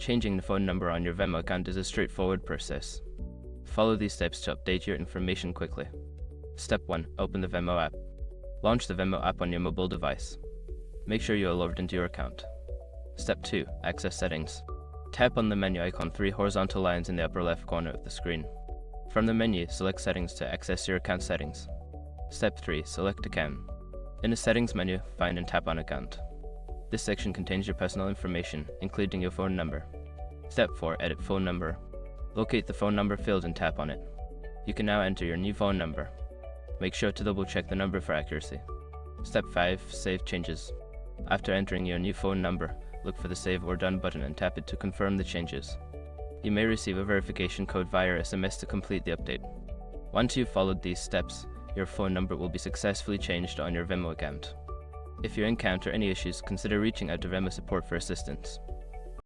Changing the phone number on your Venmo account is a straightforward process. Follow these steps to update your information quickly. Step 1. Open the Venmo app. Launch the Venmo app on your mobile device. Make sure you are logged into your account. Step 2. Access settings. Tap on the menu icon 3 horizontal lines in the upper left corner of the screen. From the menu, select Settings to access your account settings. Step 3. Select Account. In the Settings menu, find and tap on Account. This section contains your personal information, including your phone number. Step 4. Edit phone number. Locate the phone number field and tap on it. You can now enter your new phone number. Make sure to double check the number for accuracy. Step 5. Save changes. After entering your new phone number, look for the Save or Done button and tap it to confirm the changes. You may receive a verification code via SMS to complete the update. Once you've followed these steps, your phone number will be successfully changed on your Venmo account. If you encounter any issues, consider reaching out to Venmo support for assistance.